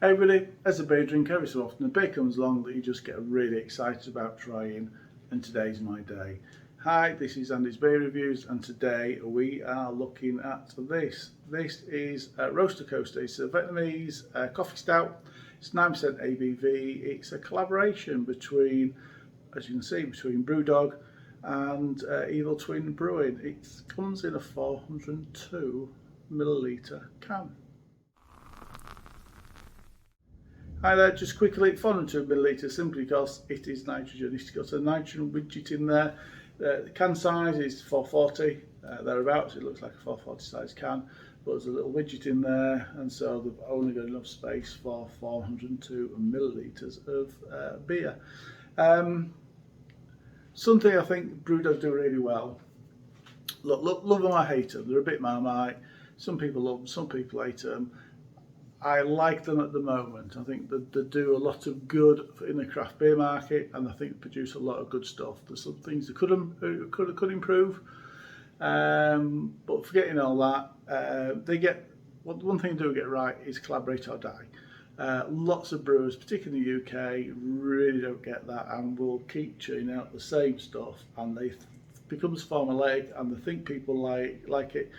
Hey everybody, as a beer drinker, every so often a beer comes along that you just get really excited about trying, and today's my day. Hi, this is Andy's Beer Reviews, and today we are looking at this. This is a Roaster Coaster. It's a Vietnamese coffee stout. It's 9% ABV. It's a collaboration between, as you can see, between Brewdog and Evil Twin Brewing. It comes in a 402 milliliter can. Hi there, just quickly, 402 millilitres simply because it is nitrogen. It's got a nitrogen widget in there. The can size is 440, thereabouts. It looks like a 440 size can, but there's a little widget in there, and so they've only got enough space for 402 millilitres of beer. Something I think Brewdog do really well. Look, love them or hate them. They're a bit Marmite. Some people love them, some people hate them. I like them at the moment. I think that they do a lot of good in the craft beer market, and I think they produce a lot of good stuff. There's some things they could improve, but forgetting all that, they get one thing they do get right is collaborate or die. Lots of brewers, particularly in the UK, really don't get that and will keep churning out the same stuff, and they becomes formulaic, and they think people like it,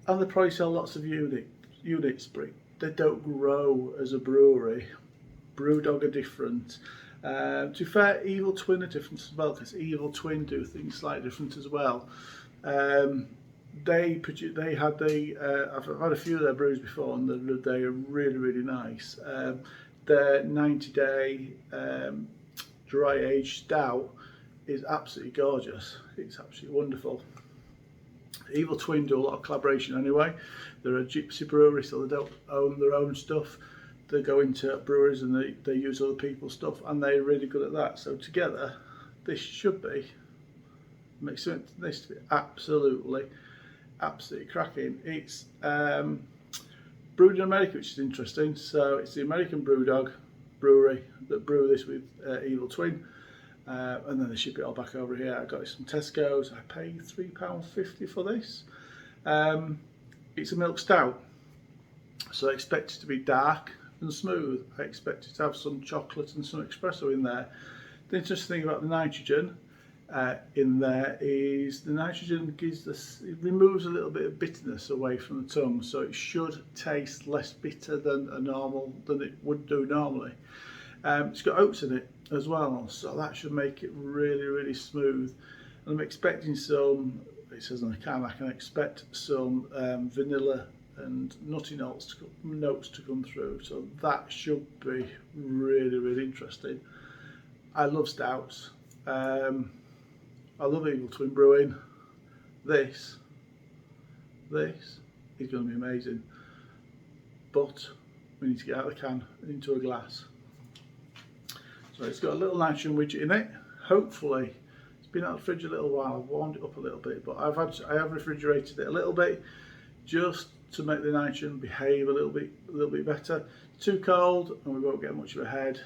and they probably sell lots of units, but they don't grow as a brewery. Brewdog are different. To be fair, Evil Twin are different as well, because Evil Twin do things slightly different as well. I've had a few of their brews before, and they are really nice. Their 90-day dry aged stout is absolutely gorgeous. It's absolutely wonderful. Evil Twin do a lot of collaboration anyway. They're a gypsy brewery, so they don't own their own stuff. They go into breweries and they use other people's stuff, and they're really good at that. So together, this should be, makes this to be absolutely cracking. It's brewed in America, which is interesting. So it's the American Brewdog brewery that brew this with Evil Twin. And then they ship it all back over here. I got it from Tesco's. I paid £3.50 for this. It's a milk stout, so I expect it to be dark and smooth. I expect it to have some chocolate and some espresso in there. The interesting thing about the nitrogen in there is the nitrogen it removes a little bit of bitterness away from the tongue, so it should taste less bitter than it would do normally. It's got oats in it as well, so that should make it really smooth. And I'm expecting some, it says on the can, I can expect some vanilla and nutty notes to come through, so that should be really interesting. I love stouts. I love Evil Twin Brewing. This is going to be amazing, but we need to get out of the can and into a glass. So it's got a little nitrogen widget in it. Hopefully, it's been out of the fridge a little while. I've warmed it up a little bit, but I have refrigerated it a little bit just to make the nitrogen behave a little bit better. Too cold and we won't get much of a head.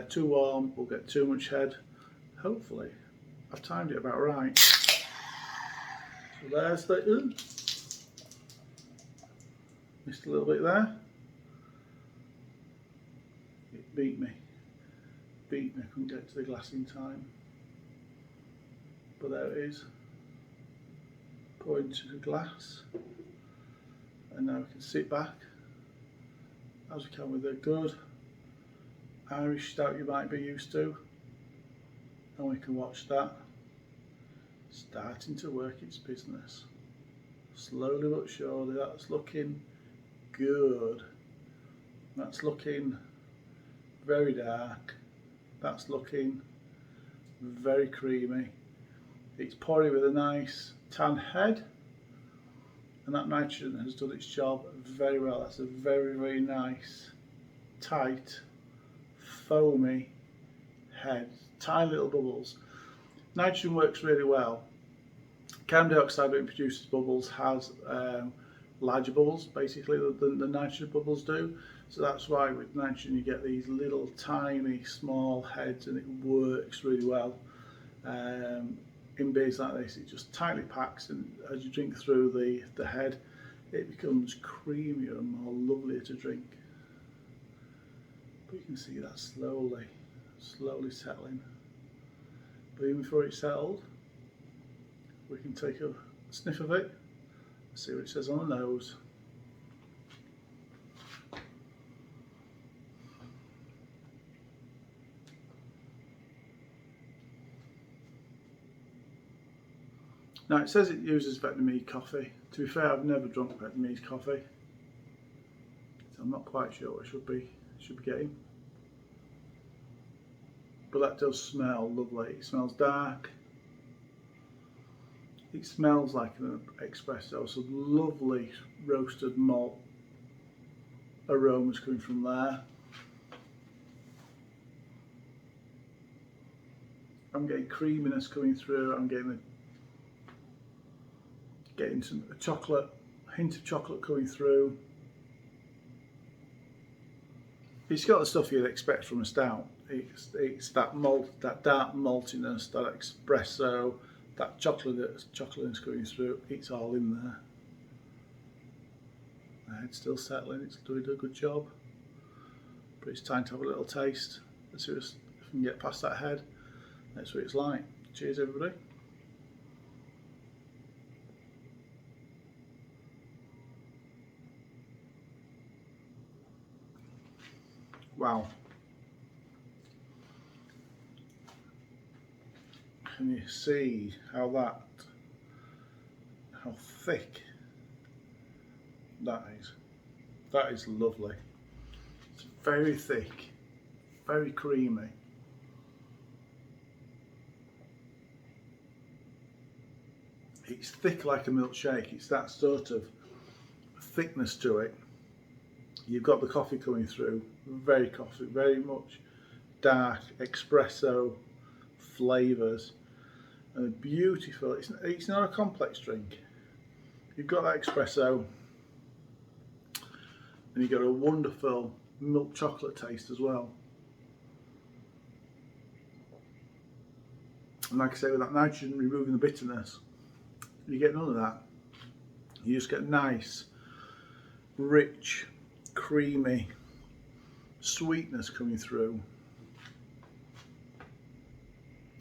Too warm, we'll get too much head. Hopefully, I've timed it about right. So there's the missed a little bit there. It beat me. I couldn't get to the glass in time, but there it is. Pour into the glass, and now we can sit back as we can with a good Irish stout you might be used to, and we can watch that starting to work its business. Slowly but surely, that's looking good. That's looking very dark. That's looking very creamy. It's pouring with a nice tan head, and that nitrogen has done its job very well. That's a very nice, tight, foamy head, tiny little bubbles. Nitrogen works really well. Carbon dioxide, when it produces bubbles, has larger bubbles basically than the nitrogen bubbles do. So that's why with nitrogen you get these little tiny small heads, and it works really well. In beers like this, it just tightly packs, and as you drink through the head, it becomes creamier and more lovelier to drink. can see that slowly settling. But even before it's settled, we can take a sniff of it, see what it says on the nose. Now it says it uses Vietnamese coffee. To be fair, I've never drunk Vietnamese coffee, so I'm not quite sure what I should be getting. But that does smell lovely. It smells dark. It smells like an espresso. Some lovely roasted malt aromas coming from there. I'm getting creaminess coming through. I'm getting some chocolate, hint of chocolate coming through. It's got the stuff you'd expect from a stout. It's that malt, that dark maltiness, that espresso, that chocolatiness coming through. It's all in there. It's still settling. It's doing a good job. But it's time to have a little taste. Let's see if we can get past that head. That's what it's like. Cheers, everybody. Wow. Can you see how thick that is? That is lovely. It's very thick, very creamy. It's thick like a milkshake. It's that sort of thickness to it. You've got the coffee coming through, very much dark espresso flavours, and beautiful. It's not a complex drink. You've got that espresso, and you've got a wonderful milk chocolate taste as well. And like I say, with that nitrogen removing the bitterness, you get none of that. You just get nice, rich, creamy sweetness coming through.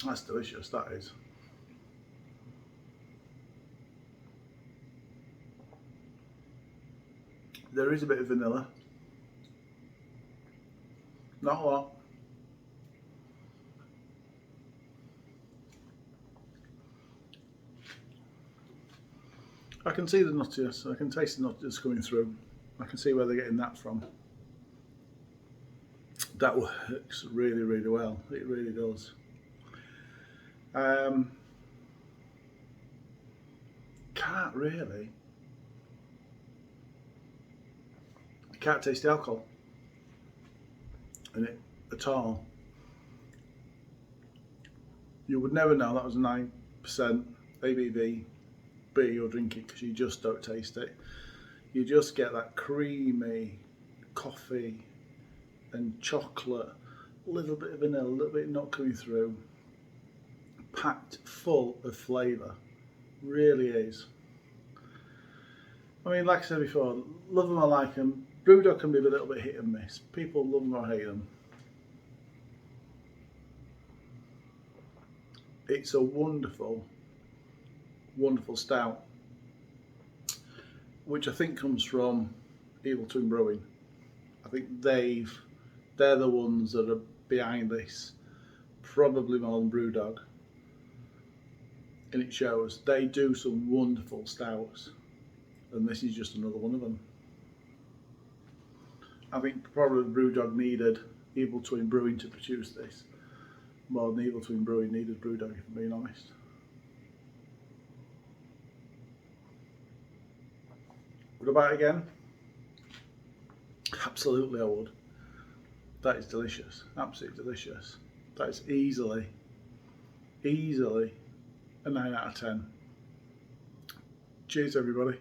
That's delicious, that is. There is a bit of vanilla, not a lot. I can see the nuttiness, I can taste the nuttiness coming through. I can see where they're getting that from. That works really, really well. It really does. Can't really. You can't taste the alcohol in it at all. You would never know that was a 9% ABV beer you're drinking because you just don't taste it. You just get that creamy coffee and chocolate, a little bit of vanilla, a little bit of nut coming through, packed full of flavour. Really is. I mean, like I said before, love them or like them. Brewdog can be a little bit hit and miss. People love them or hate them. It's a wonderful, wonderful stout, which I think comes from Evil Twin Brewing. I think they're the ones that are behind this, probably more than Brewdog. And it shows they do some wonderful stouts, and this is just another one of them. I think probably Brewdog needed Evil Twin Brewing to produce this more than Evil Twin Brewing needed Brewdog, if I'm being honest. Would I buy it again? Absolutely I would. That is delicious, absolutely delicious. That is easily a 9 out of 10. Cheers everybody.